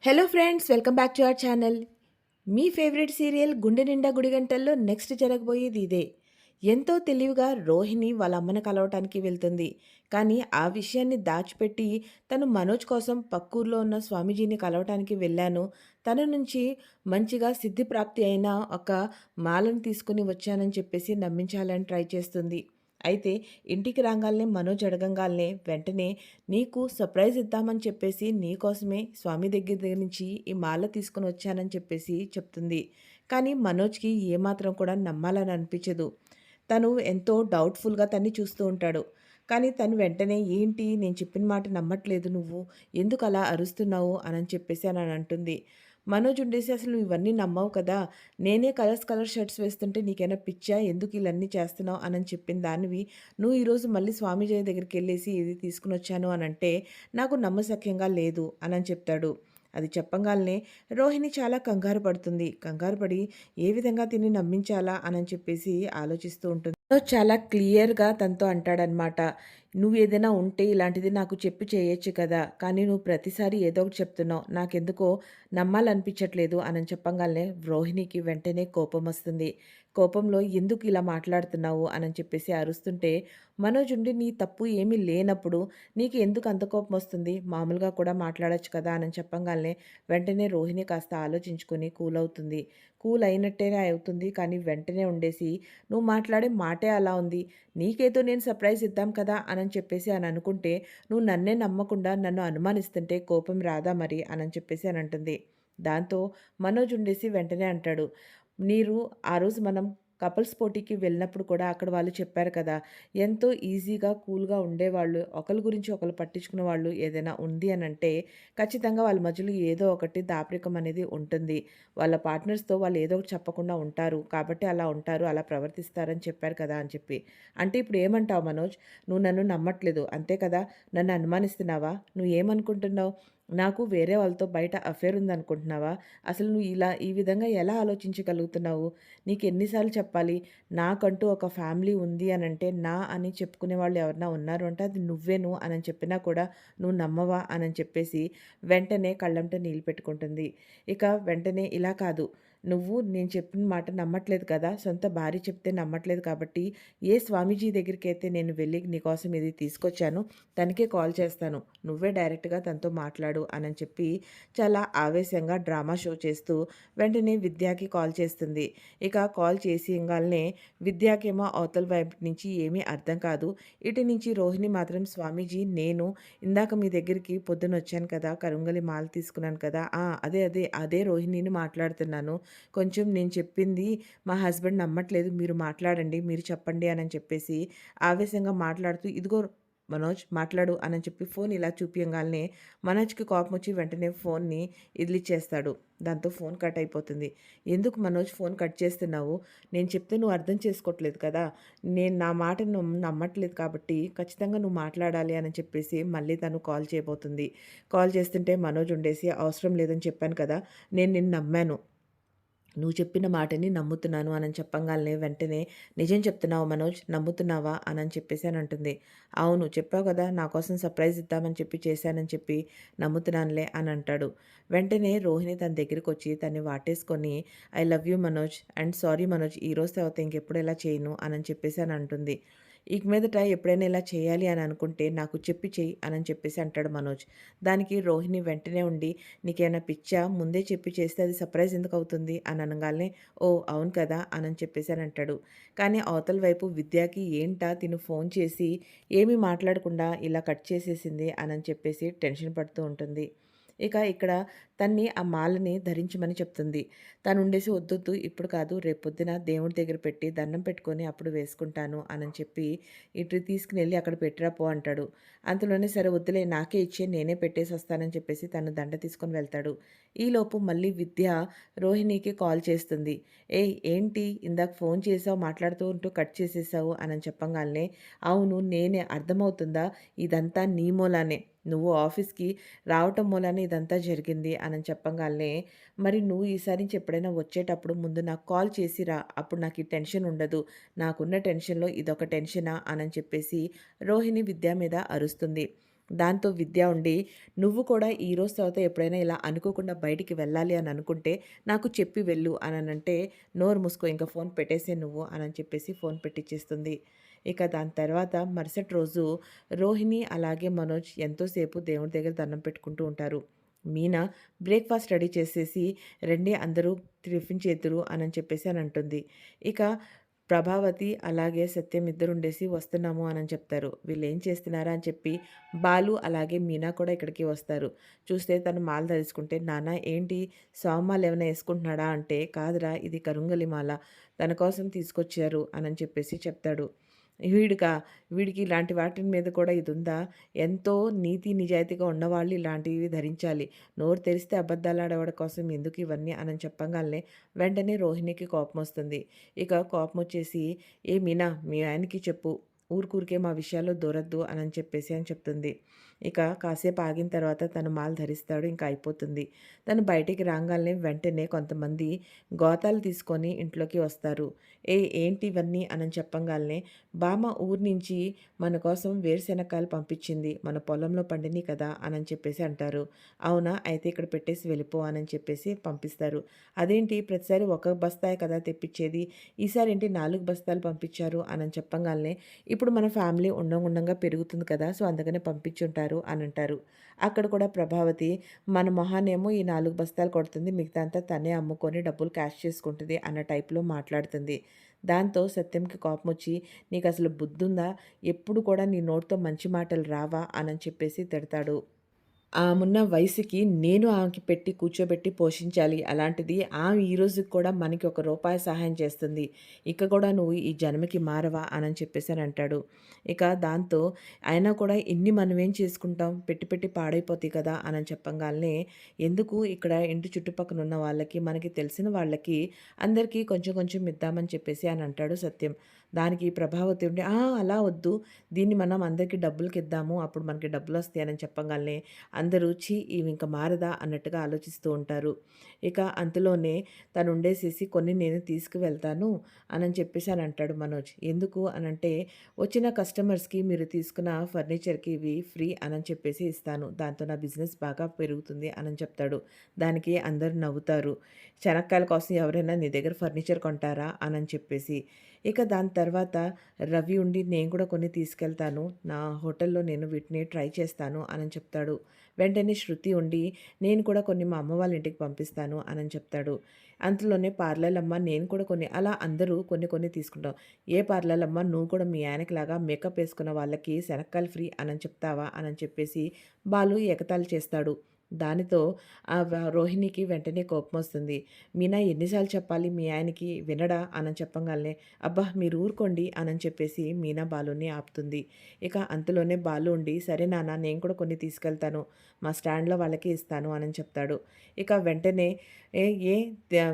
Hello friends, welcome back to our channel. Me favourite serial 'గుండె నిండా గుడిగంటల్లో' next జరగబోయేది ఇదే. ఎంతో తెలివిగా రోహిణి వాళ్ళ అమ్మని కలవటానికి వెళ్తుంది. కానీ ఆ విషయాన్ని దాచిపెట్టి తను మనోజ్ కోసం పక్కూర్లో ఉన్న స్వామీజీని కలవటానికి వెళ్ళాను. తన నుంచి మంచిగా సిద్ధిప్రాప్తి అయిన ఒక మాలను తీసుకుని వచ్చానని చెప్పేసి నమ్మించాలని ట్రై చేస్తుంది. అయితే ఇంటికి రాగాల్నే మనోజ్ అడగంగాల్నే వెంటనే నీకు సర్ప్రైజ్ ఇద్దామని చెప్పేసి నీకోసమే స్వామి దగ్గర నుంచి ఈ మాల తీసుకొని వచ్చానని చెప్పేసి చెప్తుంది. కానీ మనోజ్‌కి ఏమాత్రం కూడా నమ్మాలని అనిపించదు. తను ఎంతో డౌట్‌ఫుల్‌గా తన్ని చూస్తూ ఉంటాడు. కానీ తను వెంటనే ఏంటి నేను చెప్పిన మాట నమ్మట్లేదు నువ్వు. ఎందుకలా అరుస్తున్నావు అనని చెప్పేసి అని అంటుంది. మనోజ్ ఉండేసి అసలు నువ్వు ఇవన్నీ నమ్మవు కదా! నేనే కలర్ షర్ట్స్ వేస్తుంటే నీకేమైనా పిచ్చా? ఎందుకు ఇలన్నీ చేస్తున్నావు అనని చెప్పిన దానివి నువ్వు ఈరోజు మళ్ళీ స్వామీజీ దగ్గరికెళ్ళేసి ఇది తీసుకొనొచ్చాను అనంటే నాకు నమ్మశక్యంగా లేదు అనని చెప్తాడు. అది చెప్పంగాల్నే రోహిణి చాలా కంగారు పడుతుంది. కంగారు పడి ఏ విధంగా తిని నమ్మించాలా అనని చెప్పేసి ఆలోచిస్తూ ఉంటుంది. చాలా క్లియర్‌గా తనతో అంటాడనమాట. "నువ్వేదైనా ఉంటే ఇలాంటిది నాకు చెప్పి చేయొచ్చు కదా! కానీ నువ్వు ప్రతిసారి ఏదో ఒకటి చెప్తున్నావు. నాకెందుకో నమ్మాలనిపించట్లేదు" అనని చెప్పంగాల్నే రోహిణికి వెంటనే కోపమొస్తుంది. కోపంలో "ఎందుకు ఇలా మాట్లాడుతున్నావు" అనని చెప్పేసి అరుస్తుంటే, మనోజ్ ఉండి "నీ తప్పు ఏమీ లేనప్పుడు నీకు ఎందుకు అంత కోపమొస్తుంది? మామూలుగా కూడా మాట్లాడొచ్చు కదా" అనని చెప్పంగాల్నే వెంటనే రోహిణి కాస్త ఆలోచించుకొని కూల్ అవుతుంది. కూల్ అయినట్టేనే అవుతుంది. కానీ వెంటనే ఉండేసి "నువ్వు మాట్లాడే మాటే అలా ఉంది. నీకేదో నేను సర్ప్రైజ్ ఇద్దాం కదా" అనని చెప్పేసి అని అనుకుంటే, "నువ్వు నన్నే నమ్మకుండా నన్ను అనుమానిస్తుంటే కోపం రాదా మరి" అనని చెప్పేసి అని అంటుంది. దాంతో మనోజ్ ఉండేసి వెంటనే అంటాడు, "మీరు ఆ రోజు మనం కపుల్స్ పోటీకి వెళ్ళినప్పుడు కూడా అక్కడ వాళ్ళు చెప్పారు కదా! ఎంతో ఈజీగా, కూల్‌గా ఉండేవాళ్ళు. ఒకళ్ళ గురించి ఒకళ్ళు పట్టించుకునే వాళ్ళు ఏదైనా ఉంది అనంటే, ఖచ్చితంగా వాళ్ళ మధ్యలో ఏదో ఒకటి దాపరికం అనేది ఉంటుంది. వాళ్ళ పార్ట్నర్స్‌తో వాళ్ళు ఏదో ఒకటి చెప్పకుండా ఉంటారు. కాబట్టి అలా ఉంటారు, అలా ప్రవర్తిస్తారని చెప్పారు కదా!" అని చెప్పి. అంటే ఇప్పుడు ఏమంటావు మనోజ్? నువ్వు నన్ను నమ్మట్లేదు అంతే కదా! నన్ను అనుమానిస్తున్నావా? నువ్వేమనుకుంటున్నావు? నాకు వేరే వాళ్ళతో బయట అఫైర్ ఉందనుకుంటున్నావా? అసలు నువ్వు ఈ విధంగా ఎలా ఆలోచించగలుగుతున్నావు? నీకెన్ని సార్లు చెప్పాలి? నాకంటూ ఒక ఫ్యామిలీ ఉంది అనంటే, నా అని చెప్పుకునే వాళ్ళు ఎవరైనా ఉన్నారు అంటే అది నువ్వేను అనని చెప్పినా కూడా నువ్వు నమ్మవా? అనని చెప్పేసి వెంటనే కళ్ళెంట నీళ్ళు పెట్టుకుంటుంది. ఇక వెంటనే ఇలా కాదు. నువ్వు నేను చెప్పిన మాట నమ్మట్లేదు కదా! సొంత భార్య చెప్తే నమ్మట్లేదు కాబట్టి, ఏ స్వామీజీ దగ్గరికైతే నేను వెళ్ళి నీకోసం ఇది తీసుకొచ్చానో తనకే కాల్ చేస్తాను. నువ్వే డైరెక్ట్‌గా తనతో మాట్లాడు అనని చెప్పి చాలా ఆవేశంగా డ్రామా షో చేస్తూ వెంటనే విద్యాకి కాల్ చేస్తుంది. ఇక కాల్ చేసియంగాల్నే విద్యాకేమో అవతల వైపు నుంచి ఏమీ అర్థం కాదు. ఇటు నుంచి రోహిణి మాత్రం స్వామీజీ నేను ఇందాక మీ దగ్గరికి పొద్దునొచ్చాను కదా! కరుంగలి మాల తీసుకున్నాను కదా! అదే రోహిణిని మాట్లాడుతున్నాను. కొంచెం నేను చెప్పింది మా హస్బెండ్ నమ్మట్లేదు. మీరు మాట్లాడండి. మీరు చెప్పండి అనని చెప్పేసి ఆవేశంగా మాట్లాడుతూ ఇదిగో మనోజ్ మాట్లాడు అనని చెప్పి ఫోన్ ఇలా చూపియంగాల్నే మనోజ్‌కి కోపమొచ్చి వెంటనే ఫోన్‌ని ఇదిలిచ్చేస్తాడు. దాంతో ఫోన్ కట్ అయిపోతుంది. "ఎందుకు మనోజ్ ఫోన్ కట్ చేస్తున్నావు? నేను చెప్తే నువ్వు అర్థం చేసుకోవట్లేదు కదా! నేను నా మాట నమ్మట్లేదు కాబట్టి ఖచ్చితంగా నువ్వు మాట్లాడాలి" అని చెప్పేసి మళ్ళీ తను కాల్ చేయబోతుంది. కాల్ చేస్తుంటే మనోజ్ ఉండేసి "అవసరం లేదని చెప్పాను కదా! నేను నిన్ను నమ్మాను. నువ్వు చెప్పిన మాటని నమ్ముతున్నాను" అనని చెప్పంగాల్నే వెంటనే "నిజం చెప్తున్నావా మనోజ్? నమ్ముతున్నావా?" అనని చెప్పేసి అని అంటుంది. "అవును చెప్పావు కదా! నా కోసం సర్ప్రైజ్ ఇద్దామని చెప్పి చేశానని చెప్పి నమ్ముతున్నానులే" అని అంటాడు. వెంటనే రోహిణి తన దగ్గరికొచ్చి తన్ని వాటేసుకొని "I love you Manoj and sorry Manoj ఈ రోజు తర్వాత ఇంకెప్పుడు ఇలా చేయను" అనని చెప్పేసి అని అంటుంది. "ఇక మీదట ఎప్పుడైనా ఇలా చేయాలి అని అనుకుంటే నాకు చెప్పి చెయ్యి" అనని చెప్పేసి అంటాడు మనోజ్. దానికి రోహిణి వెంటనే ఉండి "నీకేమైనా పిచ్చా? ముందే చెప్పి చేస్తే అది సర్ప్రైజ్ ఎందుకవుతుంది?" అని అనంగాల్నే "ఓహ్! అవును కదా!" అనని చెప్పేసి అని అంటాడు. కానీ అవతల వైపు విద్యాకి ఏంటా తిను ఫోన్ చేసి ఏమీ మాట్లాడకుండా ఇలా కట్ చేసేసింది అనని చెప్పేసి టెన్షన్ పడుతూ ఉంటుంది. ఇక ఇక్కడ తన్ని ఆ మాలని ధరించమని చెప్తుంది. తనుండేసి "వద్దొద్దు ఇప్పుడు కాదు రేపొద్దున దేవుడి దగ్గర పెట్టి దండం పెట్టుకొని అప్పుడు వేసుకుంటాను" అనని చెప్పి ఇటు తీసుకునెళ్ళి అక్కడ పెట్టిరా పో అంటాడు. అంతలోనే "సరే వద్దులే నాకే ఇచ్చేయి నేనే పెట్టేసొస్తానని" చెప్పేసి తను దండ తీసుకొని వెళ్తాడు. ఈలోపు మళ్ళీ విద్య రోహిణికి కాల్ చేస్తుంది. "ఏయ్ ఏంటి ఇందాక ఫోన్ చేసావు మాట్లాడుతూ ఉంటూ కట్ చేసేసావు" అనని చెప్పంగాల్నే "అవును నేనే అర్థమవుతుందా? ఇదంతా నీ మూలానే. నువ్వు ఆఫీస్‌కి రావటం మూలానే ఇదంతా జరిగింది" అనని చెప్పంగాల్నే "మరి నువ్వు ఈసారి నుంచి ఎప్పుడైనా వచ్చేటప్పుడు ముందు నాకు కాల్ చేసి రా. అప్పుడు నాకు ఈ టెన్షన్ ఉండదు. నాకున్న టెన్షన్‌లో ఇదొక టెన్షనా" అనని చెప్పేసి రోహిణి విద్య మీద అరుస్తుంది. దాంతో విద్య ఉండి, "నువ్వు కూడా ఈ రోజు తర్వాత ఎప్పుడైనా ఇలా అనుకోకుండా బయటికి వెళ్ళాలి అని అనుకుంటే నాకు చెప్పి వెళ్ళు" అననంటే, "నోరు మూసుకో ఇంక ఫోన్ పెట్టేసేయి నువ్వు" అనని చెప్పేసి ఫోన్ పెట్టిచ్చేస్తుంది. ఇక దాని తర్వాత మరుసటి రోజు రోహిణి అలాగే మనోజ్ ఎంతోసేపు దేవుడి దగ్గర దండం పెట్టుకుంటూ ఉంటారు. మీనా బ్రేక్‌ఫాస్ట్ రెడీ చేసేసి, "రండి అందరూ టిఫిన్ చేద్దురు" అనని చెప్పేసి అనంటుంది. ఇక ప్రభావతి అలాగే సత్యం ఇద్దరుండేసి వస్తున్నాము అనని చెప్తారు. వీళ్ళేం చేస్తున్నారా అని చెప్పి బాలు అలాగే మీనా కూడా ఇక్కడికి వస్తారు. చూస్తే తను మాల ధరించుకుంటే, "నాన్న ఏంటి స్వామి మాల ఏమైనా యేసుకుంటున్నాడా?" అంటే, "కాదురా ఇది కరుంగలి మాల. తన కోసం తీసుకొచ్చారు" అనని చెప్పేసి చెప్తాడు. వీడికా వీడికి ఇలాంటి వాటి మీద కూడా ఇదుందా? ఎంతో నీతి నిజాయితీగా ఉన్నవాళ్ళు ఇలాంటివి ధరించాలి. నోరు తెరిస్తే అబద్ధాలాడేవాడి కోసం ఎందుకు ఇవన్నీ అనని చెప్పంగాల్నే వెంటనే రోహిణికి కోపమొస్తుంది. ఇక కోపమొచ్చేసి, "ఏ మీనా మీ ఆయనకి చెప్పు. ఊరికూరికే మా విషయాల్లో దూరొద్దు" అనని చెప్పేసి అని చెప్తుంది. ఇక కాసేపు ఆగిన తర్వాత తను మాల ధరిస్తాడు. ఇంక అయిపోతుంది. తను బయటికి రాంగాల్నే వెంటనే కొంతమంది గోతాలు తీసుకొని ఇంట్లోకి వస్తారు. ఏంటి ఇవన్నీ అనని చెప్పంగాల్నే, "బామ్మ ఊరు నుంచి మన కోసం వేరుశెనక్కాయలు పంపించింది. మన పొలంలో పండినియి కదా" అనని చెప్పేసి అంటారు. "అవునా? అయితే ఇక్కడ పెట్టేసి వెళ్ళిపో" అనని చెప్పేసి పంపిస్తారు. "అదేంటి ప్రతిసారి ఒక బస్తాయే కదా తెప్పిచ్చేది. ఈసారేంటి 4 బస్తాలు పంపించారు" అనని చెప్పంగాల్నే, "ఇప్పుడు మన ఫ్యామిలీ ఉండంగా పెరుగుతుంది కదా! సో, అందుకనే పంపించుంటారు" అనంటారు. అక్కడ కూడా ప్రభావతి, "మన మొహానేమో ఈ 4 బస్తాలు కొడుతుంది. మిగతా అంతా తనే అమ్ముకొని డబ్బులు క్యాష్ చేసుకుంటది" అన్న టైప్‌లో మాట్లాడుతుంది. దాంతో సత్యంకి కోపమొచ్చి, "నీకసలు బుద్ధుందా? ఎప్పుడు కూడా నీ నోటితో మంచి మాటలు రావా?" అనని చెప్పేసి తిడతాడు. ఆమున్న వయసుకి నేను ఆమెకి పెట్టి కూర్చోబెట్టి పోషించాలి. అలాంటిది ఆమె ఈ రోజుకి కూడా మనకి ఒక రూపాయి సహాయం చేస్తుంది. ఇక కూడా నువ్వు ఈ జన్మకి మారవా అనని చెప్పేసనంటాడు. ఇక దాంతో అయినా కూడా ఇన్ని మనమేం చేసుకుంటాం పెట్టి పెట్టి పాడైపోతాయి కదా! అనని చెప్పంగాల్నే ఎందుకు ఇక్కడ ఇంటి చుట్టుపక్కన ఉన్న వాళ్ళకి, మనకి తెలిసిన వాళ్ళకి అందరికీ కొంచెం కొంచెం ఇద్దామని చెప్పేసి అనంటాడు సత్యం. దానికి ప్రభావతి ఉండి, "ఆ! అలా వద్దు. దీన్ని మనం అందరికి డబ్బులకిద్దాము. అప్పుడు మనకి డబ్బులొస్తాయి" అని చెప్పంగాల్నే అందరూ ఛీ! ఈమె ఇంక మారదా అన్నట్టుగా ఆలోచిస్తూ ఉంటారు. ఇక అంతలోనే తనుండేసేసి కొన్ని నేను తీసుకువెళ్తాను అనని చెప్పేసి అని అంటాడు మనోజ్. ఎందుకు అనంటే, వచ్చిన కస్టమర్స్‌కి మీరు తీసుకున్న ఫర్నిచర్‌కి ఇవి ఫ్రీ అనని చెప్పేసి ఇస్తాను. దాంతో నా బిజినెస్ బాగా పెరుగుతుంది అనని చెప్తాడు. దానికి అందరూ నవ్వుతారు. శనక్కాయల కోసం ఎవరైనా నీ దగ్గర ఫర్నిచర్ కొంటారా అనని చెప్పేసి. ఇక దాని తర్వాత రవి ఉండి నేను కూడా కొన్ని తీసుకెళ్తాను. నా హోటల్‌లో నేను వీటిని ట్రై చేస్తాను అనని చెప్తాడు. వెంటనే శృతి ఉండి, "నేను కూడా కొన్ని మా అమ్మ వాళ్ళ ఇంటికి పంపిస్తాను" అనని చెప్తాడు. అంతలోనే పార్లర్‌లమ్మ నేను కూడా కొన్ని అలా అందరూ కొన్ని కొన్ని తీసుకుంటాం. "ఏ పార్లర్‌లమ్మ నువ్వు కూడా మీ ఆయనకిలాగా మేకప్ ఏసుకున్న వాళ్ళకి శనక్కాయలు ఫ్రీ అనని చెప్తావా?" అనని చెప్పేసి బాలు ఎగతాళి చేస్తాడు. దానితో రోహిణికి వెంటనే కోపమొస్తుంది. "మీనా ఎన్ని సార్లు చెప్పాలి మీ ఆయనకి వినడా?" అనని చెప్పంగాల్నే, "అబ్బా! మీరు ఊరుకోండి" అనని చెప్పేసి మీనా బాలుని ఆపుతుంది. ఇక అంతలోనే బాలు ఉండి, "సరే నాన్న నేను కూడా కొన్ని తీసుకెళ్తాను. మా స్టాండ్‌లో వాళ్ళకి ఇస్తాను" అనని చెప్తాడు. ఇక వెంటనే "ఏ ఏ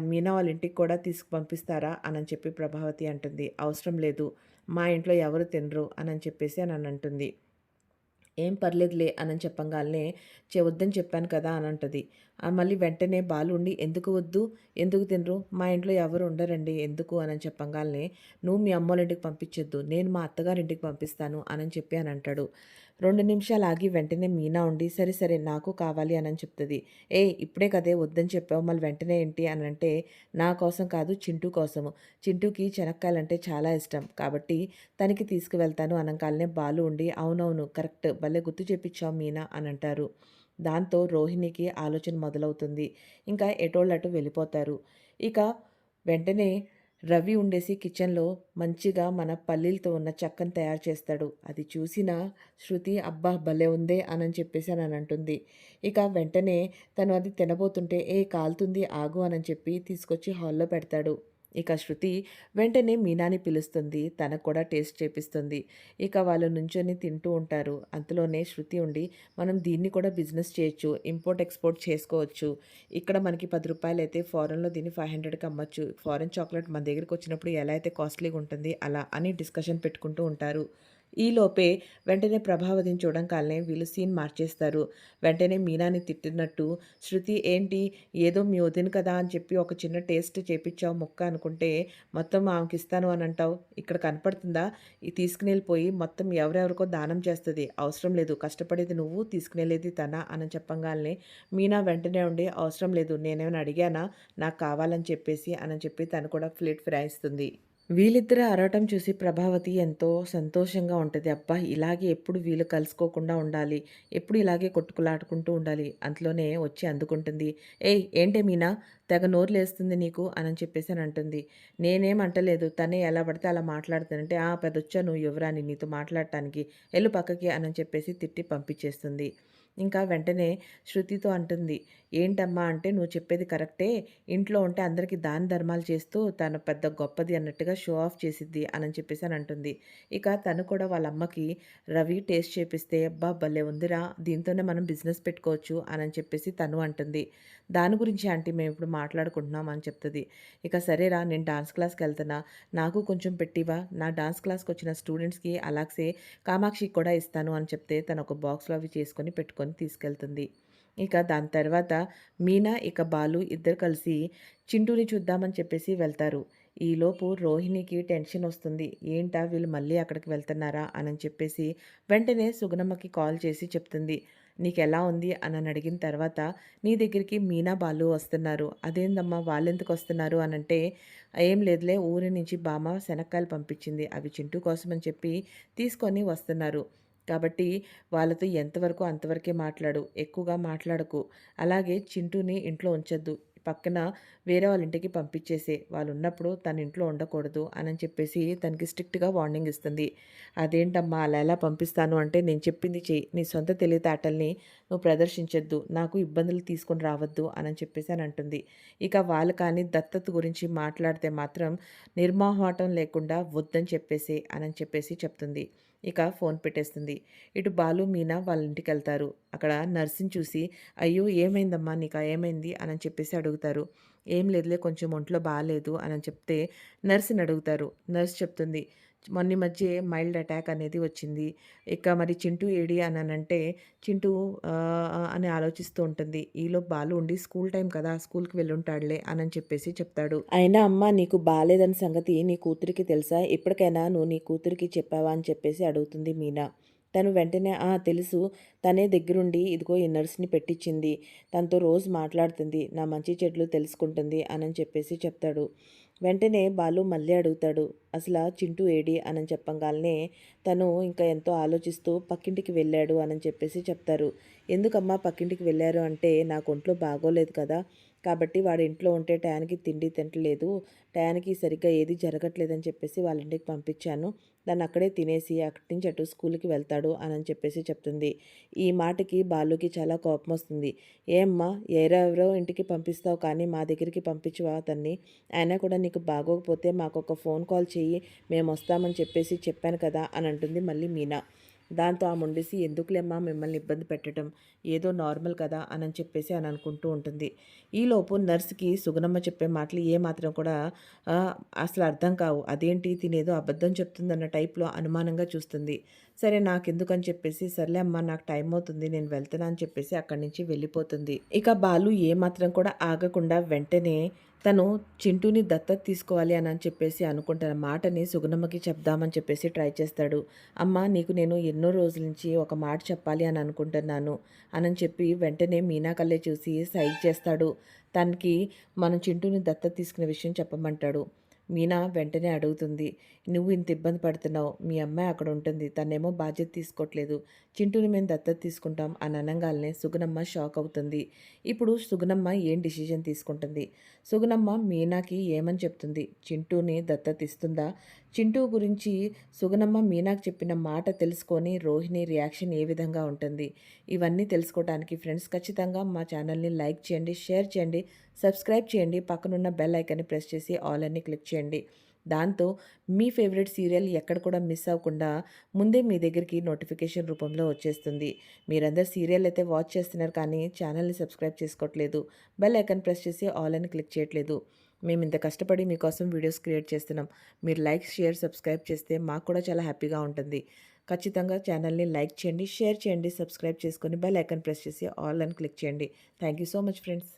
మీనా వాళ్ళ ఇంటికి కూడా పంపిస్తారా?" అనని చెప్పి ప్రభావతి అంటుంది. "అవసరం లేదు. మా ఇంట్లో ఎవరు తినరు" అనని చెప్పేసి అననంటుంది. "ఏం పర్లేదులే" అనని చెప్పంగాల్నే, వద్దని చెప్పాను కదా" అనంటది. మళ్ళీ వెంటనే బాలు ఉండి, "ఎందుకు వద్దు? ఎందుకు తినరు? మా ఇంట్లో ఎవరు ఉండరండి ఎందుకు" అనని చెప్పంగాల్నే, "నువ్వు మీ అమ్మోళ్ళింటికి పంపించొద్దు. నేను మా అత్తగారింటికి పంపిస్తాను" అనని చెప్పి అనంటాడు. 2 నిమిషాలు ఆగి వెంటనే మీనా ఉండి, "సరే సరే నాకు కావాలి" అనని చెప్తది. "ఏయ్! ఇప్పుడే కదే వద్దని చెప్పావు. మళ్ళీ వెంటనే ఏంటి" అనంటే, "నా కోసం కాదు చింటూ కోసము. చింటూకి చెనక్కాయలంటే చాలా ఇష్టం. కాబట్టి తనకి తీసుకువెళ్తాను" అనంగాల్నే బాలు ఉండి, "అవునవును కరెక్ట్. భలే గుర్తు చేపిచ్చావు మీనా" అనంటారు. దాంతో రోహిణికి ఆలోచన మొదలవుతుంది. ఇంకా ఎటోళ్ళటు వెళ్ళిపోతారు. ఇక వెంటనే రవి ఉండేసి కిచెన్‌లో మంచిగా మన పల్లీలతో ఉన్న చెక్కను తయారు చేస్తాడు. అది చూసిన శృతి "అబ్బా! భలే ఉందే" అనని చెప్పేసి అనంటుంది. ఇక వెంటనే తను అది తినబోతుంటే, "ఏ కాలుతుంది ఆగు" అనని చెప్పి తీసుకొచ్చి హాల్‌లో పెడతాడు. ఇక శృతి వెంటనే మీనాని పిలుస్తుంది. తనకు కూడా టేస్ట్ చేపిస్తుంది. ఇక వాళ్ళు నుంచొని తింటూ ఉంటారు. అంతలోనే శృతి ఉండి, "మనం దీన్ని కూడా బిజినెస్ చేయొచ్చు. ఇంపోర్ట్, ఎక్స్‌పోర్ట్ చేసుకోవచ్చు. ఇక్కడ మనకి రూ. 10 అయితే ఫారెన్‌లో దీన్ని 500కి అమ్మొచ్చు. ఫారెన్ చాక్లెట్ మన దగ్గరికొచ్చినప్పుడు ఎలా అయితే కాస్ట్‌లీగా ఉంటుంది అలా" అని డిస్కషన్ పెట్టుకుంటూ ఉంటారు. ఈలోపే వెంటనే ప్రభావతిని చూడంగాల్నే వీళ్ళు సీన్ మార్చేస్తారు. వెంటనే మీనాని తిట్టినట్టు, "శృతి ఏంటి ఏదో మీ వదిన కదా అని చెప్పి ఒక చిన్న టేస్ట్ చేపిచ్చావు ముక్క అనుకుంటే, మొత్తం ఆమెకిస్తాను అని అంటావు. ఇక్కడ కనపడుతుందా? తీసుకునెళ్ళిపోయి మొత్తం ఎవరెవరికో దానం చేస్తది. అవసరం లేదు. కష్టపడేది నువ్వు, తీసుకునెళ్ళేది తన" అని చెప్పంగాల్నే మీనా వెంటనే ఉండి, "అవసరం లేదు. నేనేమైనా అడిగానా? నాకు కావాలని చెప్పేసి" అని చెప్పి తను కూడా ప్లేట్ ఫిరాయిస్తుంది. వీళ్ళిద్దరి అరవటం చూసి ప్రభావతి ఎంతో సంతోషంగా ఉంటది. అబ్బా! ఇలాగే ఎప్పుడు వీళ్ళు కలుసుకోకుండా ఉండాలి. ఎప్పుడు ఇలాగే కొట్టుకులాడుకుంటూ ఉండాలి. అంతలోనే వచ్చి అందుకుంటుంది. "ఏయ్! ఏంటే మీనా తెగ నోరులేస్తుంది నీకు" అని చెప్పేసి అంటుంది. "నేనేం అంటలేదు. తనే ఎలా పడితే అలా మాట్లాడుతుందంటే" "ఆ! పెద్దొచ్చా నువ్వు యువరాణి నీతో మాట్లాడటానికి. ఎళ్ళు పక్కకి" అని చెప్పేసి తిట్టి పంపించేస్తుంది. ఇంకా వెంటనే శృతితో అంటుంది. "ఏంటమ్మా" అంటే, "నువ్వు చెప్పేది కరెక్టే. ఇంట్లో ఉంటే అందరికీ దాన ధర్మాలు చేస్తూ తను పెద్ద గొప్పది అన్నట్టుగా షో ఆఫ్ చేసిద్ది" అని చెప్పేసి అంటుంది. ఇక తను కూడా వాళ్ళ అమ్మకి రవి టేస్ట్ చేపిస్తే, "అబ్బా! భలే ఉందిరా! దీంతోనే మనం బిజినెస్ పెట్టుకోవచ్చు" అని చెప్పేసి తను అంటుంది. "దాని గురించి ఆంటీ మేమిప్పుడు మాట్లాడుకుంటున్నాం" అని చెప్తది. ఇక "సరేరా నేను డాన్స్ క్లాస్‌కెళ్తున్నా. నాకు కొంచెం పెట్టివా? నా డాన్స్ క్లాస్‌కొచ్చిన స్టూడెంట్స్‌కి అలాగే కామాక్షికి కూడా ఇస్తాను" అని చెప్తే తను ఒక బాక్స్‌లో అవి చేసుకొని పెట్టుకొని తీసుకెళ్తుంది. ఇక దాని తర్వాత మీనా, ఇక బాలు ఇద్దరు కలిసి చింటూని చూద్దామని చెప్పేసి వెళ్తారు. ఈలోపు రోహిణికి టెన్షనొస్తుంది. ఏంటా వీళ్ళు మళ్ళీ అక్కడికి వెళ్తున్నారా అని చెప్పేసి వెంటనే సుగుణమ్మకి కాల్ చేసి చెప్తుంది. "నీకెలా ఉంది" అని అడిగిన తర్వాత, "నీ దగ్గరికి మీనా, బాలు వస్తున్నారు." "అదేందమ్మా వాళ్ళెందుకొస్తున్నారు" అనంటే, "ఏం లేదులే ఊరి నుంచి బామ్మ శనక్కాయలు పంపించింది. అవి చింటూ కోసమని చెప్పి తీసుకొని వస్తున్నారు. కాబట్టి వాళ్ళతో ఎంతవరకో అంతవరకే మాట్లాడు. ఎక్కువగా మాట్లాడకు. అలాగే చింటూని ఇంట్లో ఉంచొద్దు. పక్కన వేరే వాళ్ళ ఇంటికి పంపించేసేయి. వాళ్ళున్నప్పుడు తను ఇంట్లో ఉండకూడదు" అని చెప్పేసి తనకి స్ట్రిక్ట్‌గా వార్నింగ్ ఇస్తుంది. "అదేంటమ్మా అలా ఎలా పంపిస్తాను" అంటే, "నేను చెప్పింది చెయ్యి. నీ సొంత తెలివితేటల్ని నువ్వు ప్రదర్శించొద్దు. నాకు ఇబ్బందులు తీసుకొని రావద్దు" అని చెప్పేసి అంటుంది. ఇక వాళ్ళు కానీ దత్తత గురించి మాట్లాడితే మాత్రం నిర్మొహమాటం లేకుండా వద్దని చెప్పేసేయి అని చెప్పేసి చెప్తుంది. ఇక ఫోన్ పెట్టేస్తుంది. ఇటు బాలు, మీనా వాళ్ళ ఇంటికెళ్తారు. అక్కడ నర్స్‌ని చూసి, "అయ్యో! ఏమైందమ్మా నీకా ఏమైంది?" అని చెప్పేసి అడుగుతారు. "ఏం లేదులే కొంచెం ఒంట్లో బాలేదు" అని చెప్తే నర్స్‌ని అడుగుతారు. నర్స్ చెప్తుంది, "మొన్న ఈ మధ్య మైల్డ్ అటాక్ అనేది వచ్చింది. ఇక మరి చింటూ ఏడి" అనంటే, "చింటూ అని ఆలోచిస్తూ ఉంటుంది. ఈలోపు బాలు ఉండి స్కూల్ టైమ్ కదా! స్కూల్‌కి వెళ్ళుంటాడులే" అని చెప్పేసి చెప్తాడు. "అయినా అమ్మ నీకు బాలేదన్న సంగతి నీ కూతురికి తెలుసా? ఇప్పటికైనా నువ్వు నీ కూతురికి చెప్పావా?" అని చెప్పేసి అడుగుతుంది మీనా. తను వెంటనే, "ఆ! తెలుసు. తనే దగ్గరుండి ఇదిగో ఈ నర్స్‌ని పెట్టించింది. తనతో రోజు మాట్లాడుతుంది. నా మంచి చెడులు తెలుసుకుంటుంది" అని చెప్పేసి చెప్తాడు. వెంటనే బాలు మళ్ళీ అడుగుతాడు, "అసలా చింటూ ఏడి" అని చెప్పంగాల్నే తను ఇంకా ఎంతో ఆలోచిస్తూ పక్కింటికి వెళ్ళాడు అని చెప్పేసి చెప్తారు. "ఎందుకమ్మా పక్కింటికి వెళ్లారు" అంటే, "నాకు ఒంట్లో బాగోలేదు కదా! కాబట్టి వాడు ఇంట్లో ఉంటే టయానికి తిండి తింటలేదు. టయానికి సరిగ్గా ఏది జరగట్లేదని చెప్పేసి వాళ్ళ ఇంటికి పంపించాను. దాన్ని అక్కడే తినేసి అక్కడి నుంచి అటు స్కూల్‌కి వెళ్తాడు" అని చెప్పేసి చెప్తుంది. ఈ మాటకి బాలుకి చాలా కోపమొస్తుంది. "ఏమ్మా ఎవరెవరో ఇంటికి పంపిస్తావు కానీ మా దగ్గరికి పంపించవా అతన్ని? అయినా కూడా నీకు బాగోకపోతే మాకొక ఫోన్ కాల్ చెయ్యి. మేమొస్తామని చెప్పేసి చెప్పాను కదా" అని అంటుంది మళ్ళీ మీనా. దాంతో ఆముండేసి, "ఎందుకులేమ్మా మిమ్మల్ని ఇబ్బంది పెట్టడం. ఏదో నార్మల్ కదా" అని చెప్పేసి అని అనుకుంటూ ఉంటుంది. ఈలోపు నర్స్‌కి సుగుణమ్మ చెప్పే మాటలు ఏమాత్రం కూడా ఆహ్, అసలు అర్థం కావు. అదేంటి తినేదో అబద్ధం చెప్తుందన్న టైప్‌లో అనుమానంగా చూస్తుంది. సరే నాకెందుకని చెప్పేసి, "సర్లే అమ్మ నాకు టైం అవుతుంది. నేను వెళ్తున్నా" అని చెప్పేసి అక్కడి నుంచి వెళ్ళిపోతుంది. ఇక బాలు ఏమాత్రం కూడా ఆగకుండా వెంటనే తను చింటూని దత్తత తీసుకోవాలి అని చెప్పేసి అనుకుంటున్న మాటని సుగుణమ్మకి చెప్దామని చెప్పేసి ట్రై చేస్తాడు. "అమ్మ నీకు నేను ఎన్నో రోజుల నుంచి ఒక మాట చెప్పాలి అని అనుకుంటున్నాను" అని చెప్పి వెంటనే మీనా కళ్ళే చూసి సైగ చేస్తాడు. తనకి మనం చింటూని దత్తత తీసుకునే విషయం చెప్పమంటాడు. మీనా వెంటనే అడుగుతుంది, "నువ్వు ఇంత ఇబ్బంది పడుతున్నావు. మీ అమ్మాయి అక్కడ ఉంటుంది. తనేమో బాధ్యత తీసుకోవట్లేదు. చింటూని మేము దత్తత తీసుకుంటాం" అని అనంగాల్నే సుగుణమ్మ షాక్ అవుతుంది. ఇప్పుడు సుగుణమ్మ ఏం డిసిజన్ తీసుకుంటుంది? సుగుణమ్మ మీనాకి ఏమని చెప్తుంది? చింటూని దత్తత ఇస్తుందా? చింటూ గురించి సుగుణమ్మ మీనాకి చెప్పిన మాట తెలుసుకొని రోహిణి రియాక్షన్ ఏ విధంగా ఉంటుంది? ఇవన్నీ తెలుసుకోవడానికి ఫ్రెండ్స్ ఖచ్చితంగా మా ఛానల్ని లైక్ చేయండి, షేర్ చేయండి, సబ్స్క్రైబ్ చేయండి. పక్కనున్న బెల్ ఐకాన్ని ప్రెస్ చేసి ఆల్ అని క్లిక్ చేయండి. దాంతో మీ ఫేవరెట్ సీరియల్ ఎక్కడ కూడా మిస్ అవ్వకుండా ముందే మీ దగ్గరికి నోటిఫికేషన్ రూపంలో వచ్చేస్తుంది. మీరందరూ సీరియల్ అయితే వాచ్ చేస్తున్నారు కానీ ఛానల్ని సబ్స్క్రైబ్ చేసుకోవట్లేదు. బెల్ ఐకాన్ ప్రెస్ చేసి ఆల్ అని క్లిక్ చేయట్లేదు. మేము ఇంత కష్టపడి మీకోసం వీడియోస్ క్రియేట్ చేస్తున్నాం. మీరు లైక్, షేర్, సబ్స్క్రైబ్ చేస్తే మాకు కూడా చాలా హ్యాపీగా ఉంటుంది. ఖచ్చితంగా ఛానల్‌ని లైక్ చేయండి, షేర్ చేయండి, సబ్స్క్రైబ్ చేసుకొని బెల్ ఐకాన్ ప్రెస్ చేసి ఆల్ అని క్లిక్ చేయండి. Thank you so much friends.